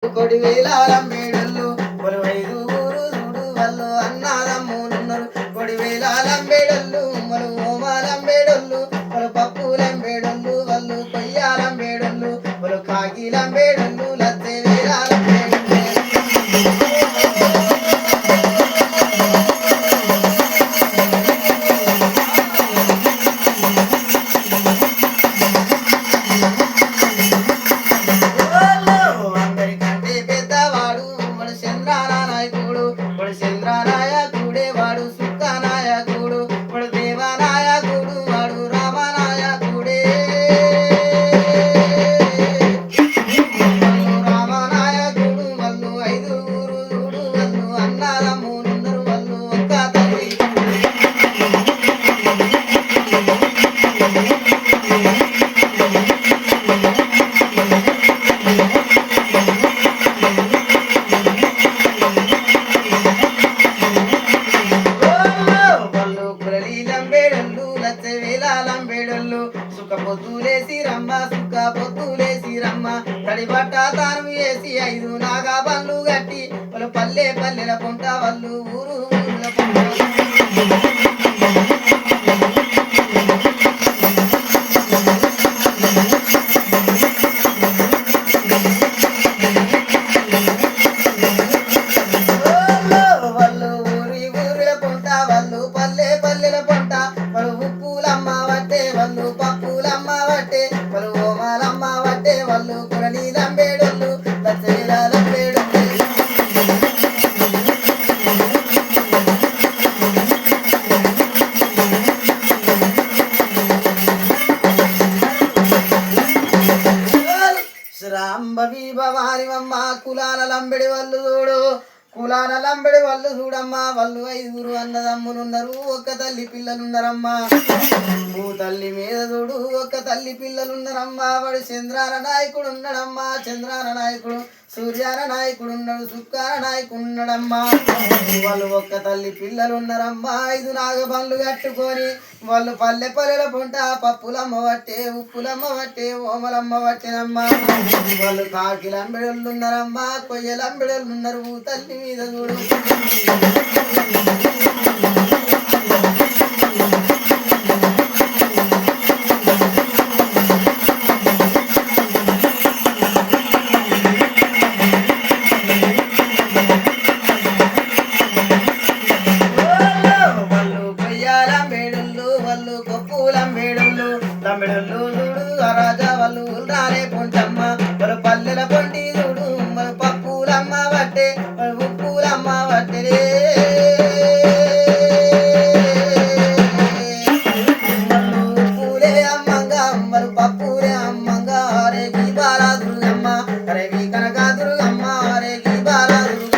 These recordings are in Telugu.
కొడి వేలారం మేడళ్ళు కొలువైదు ఊరు చూడు వాళ్ళు అన్నాదమ్ములున్నారు. కొడి వేలారం మేడళ్ళు మలు ఓమాలం మేడళ్ళు వాళ్ళు పప్పులం మేడళ్ళు వాళ్ళు కొయ్యాలం మేడళ్ళు వాళ్ళు కాకిలం మేడళ్ళు లచ్చే వేలారం మేడళ్ళు. అందరికంటే పెద్దవాడు వాడు చంద్రాల నాయకుడు, వాడు చంద్రనాయకుడే వాడు సుఖనాయకుడు, వాడు దేవనాయకుడు వాడు రామనాయకుడే. వాళ్ళు రామనాయకుడు వాళ్ళు ఐదుగురు చూడు వాళ్ళు అన్నదమ్ములుందరు వాళ్ళు ఒక్క తల్లి. వాళ్ళు కురలీలం బేడళ్ళు లచ్చ వేలాలం బేడళ్ళు సుఖ పొద్దులేసి రమ్మ సుఖ పొద్దులేసి రమ్మ తడి బట్ట తాను వేసి ఐదు నాగా బండ్లు గట్టి వాళ్ళు పల్లె పల్లెల పొంట వాళ్ళు ఊరు ఊరుల పొంట. వాళ్ళు ఊరి ఊరిల పొంట వాళ్ళు పల్లె పల్లెల పొంట వాళ్ళు ఉప్పులమ్మ వట్టే వాళ్ళు పప్పులమ్మ వట్టే వాళ్ళు ఓమాలమ్మ వట్టే వాళ్ళు కురనీలం బేడళ్ళు లచ్చవేలాలం బేడళ్ళు. శ్రాంబవి భవాని అమ్మ కులాల లంబెడి వాళ్ళు చూడు కులాల లంబెడి వాళ్ళు చూడమ్మా వాళ్ళు ఐదుగురు అన్నదమ్ములున్నారు ఒక్క తల్లి పిల్లలున్నారమ్మా. భూ తల్లి మీద చూడు ఒక్క తల్లి పిల్లలున్నారమ్మా. వాడు చంద్రాల నాయకుడు ఉన్నాడమ్మా, చంద్రాల నాయకుడు సూర్యాల నాయకుడు ఉన్నాడు, శుక్రాల నాయకుడు ఉన్నాడమ్మా. వాళ్ళు ఒక్క తల్లి పిల్లలున్నారమ్మా. ఐదు నాగబండ్లు కట్టుకొని వాళ్ళు పల్లె పల్లెల పొంట పప్పులమ్మ వట్టే ఉప్పులమ్మ వట్టే ఓమలమ్మ వట్టేనమ్మా. వాళ్ళు కాకిలంబెడళ్ళు ఉన్నారమ్మా, కొయ్యలంబెడళ్ళు ఉన్నారు భూ తల్లి మీద చూడు. వాళ్ళు కొయ్యాలం బేడళ్ళు వాళ్ళు కొప్పులం బేడళ్ళు లంబెడళ్ళు చూడు ఆ రాజా వాళ్ళు రానే పొంటమ్మ. వాళ్ళు పల్లెల పొంటి చూడు వాళ్ళు పప్పులమ్మ వట్టే వాళ్ళు ఉప్పులమ్మ వట్టెరే. వాళ్ళు ఉప్పులే అమ్మంగా వాళ్ళు పప్పులే అమ్మంగా అరే గీ బాలా దుర్గమ్మ అరే గీ కనక దుర్గమ్మ అరే గీ బాలా దుర్గమ్మ.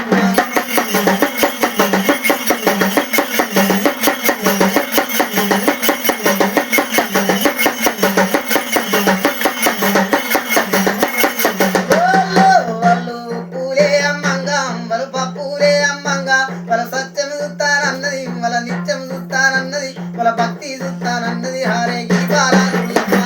వాళ్ళు పూలే అమ్మంగా వాళ్ళు పప్పులే అమ్మంగా వాళ్ళ సత్యం చూస్తానన్నది వాళ్ళ నిత్యం చూస్తానన్నది వాళ్ళ భక్తి చూస్తానన్నది హారే గీతాల దుర్గమ్మ.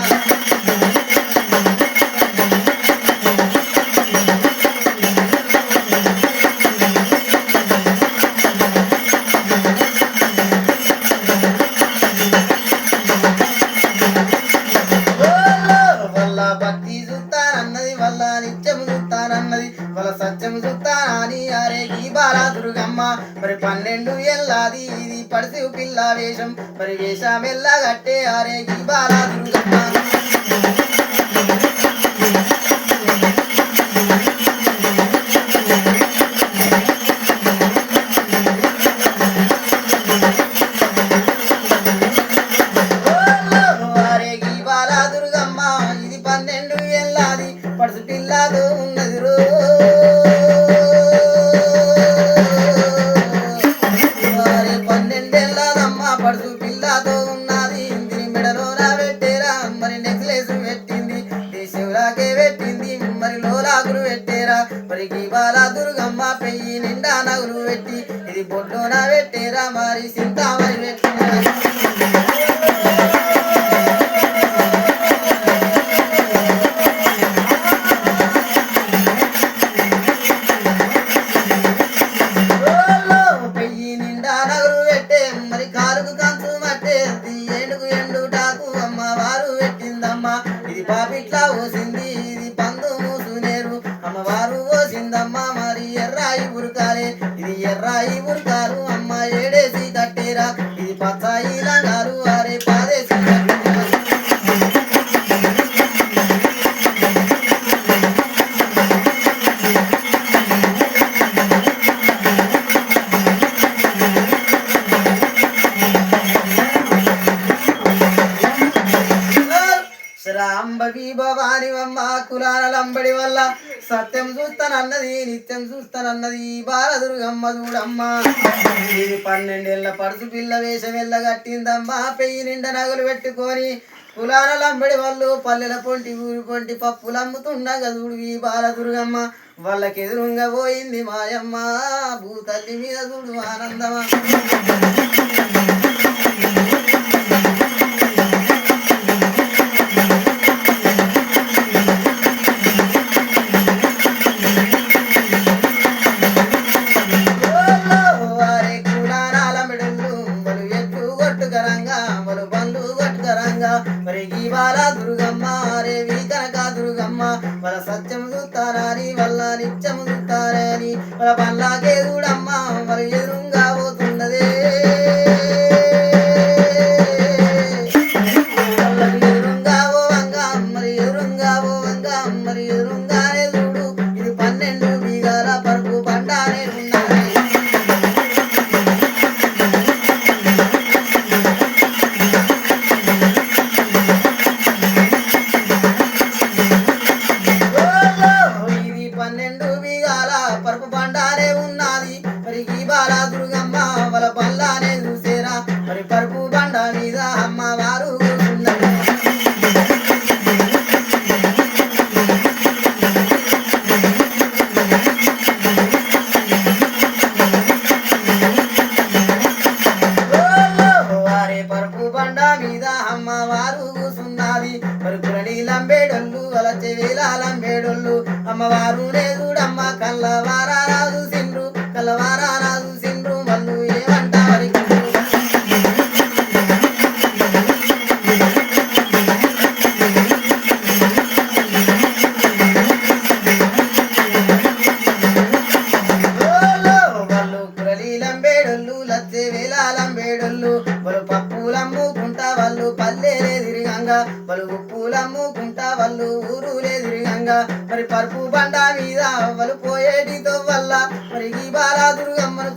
వాళ్ళ భక్తి చూస్తానన్నది వాళ్ళ నిత్యం చూస్తానన్నది వాళ్ళ సత్యం చూస్తానని అరే ఈ బాలా దుర్గమ్మ. మరి 12 ఏళ్ళది ఇది పడిసి పిల్ల వేషం మరి వేషం ఎల్లా గట్టే అరే ఈ బాలా దుర్గమ్మ. అరే ఈ బాలా దుర్గమ్మ ఇది 12 ఏళ్ళది పడిసి పిల్లతో ఉన్నది రో. అరే 12 ఏళ్ళదమ్మ పడుసు పిల్లతో ఉన్నది ఇంటిని మెడలోన పెట్టేరా మరి నెక్లెస్ పెట్టింది దేశంలాగే పెట్టింది మరి లోలాగులు పెట్టేరా మరి ఈ బాలా దుర్గమ్మ పెయ్యి నిండా నగులు పెట్టి ఇది బొడ్లోన పెట్టేరా మరి సింతామరి పెట్టిన. వారు ఓసిందమ్మ మరి ఎర్రాయి ఉరకాలే ఇది ఎర్రాయి ఉరకాలు అమ్మ ఏడేసి కట్టేరా ఇది పచ్చాయి లంగారు వారే పాదేసి కట్టేరా రాంబవి భవాని అమ్మ కులాల లంబడి వల్ల సత్యం చూస్తానన్నది నిత్యం చూస్తానన్నది బాలదుర్గమ్మ చూడమ్మ ఇది 12 ఏళ్ల పడుసు పిల్ల వేషం వెళ్ళగట్టిందమ్మా పెయ్యి నిండా నగలు పెట్టుకొని కులాల లంబడి వాళ్ళు పల్లెల పొంటి ఊరి పొంటి పప్పులు అమ్ముతుండగా చూడు ఈ బాలదుర్గమ్మ వాళ్ళకి ఎదురుగా పోయింది మాయమ్మ భూతల్లి మీద చూడు ఆనందమా మరి ఈ బాల దుర్గమ్మ రేవి కనక దుర్గమ్మ వాళ్ళ సత్యం చూస్తారని వాళ్ళ నిత్యం చూస్తారని వాళ్ళ పల్లాకే చూడమ్మ మరి ఎదురుగా పోతున్నదే వాళ్ళకి ఎదురుగా పోవంగా మరి ఎదురుగా పోవంగా మరి ఎదురుగానే చూడు ఇది 12 బీగాల పరుపు బండానే ఉన్నది పరుపు బండారే ఉన్నది మరి ఈ బాల దుర్గమ్మ వాళ్ళ పల్లానే చూసేరా మరి పరుపు బండ మీద అమ్మవారు కూర్చున్నది వారే పరుపు బండ మీద అమ్మవారు కూర్చున్నది మరి కురళి లంబేడొల్లు వలచే వేల లంబేడొల్లు అమ్మవారు చూడమ్మ కల్లవారా రాజు సిండ్రు కల్లవారా రాజు సిండ్రు మల్లు ఏమంటారు వాళ్ళు కురళి లంబేడొల్లు లచ్చే వేల లంబేడొల్లు వాళ్ళు పప్పులమ్ముకుంటా వాళ్ళు పల్లెలే తిరిగంగా వాళ్ళు ఉప్పులమ్ముకుంటా వాళ్ళు ఊరులే తిరిగంగా మరి పరుపు బండ మీద వాళ్ళు పోయేటితో వల్ల మరి ఈ బాల దుర్గమ్మను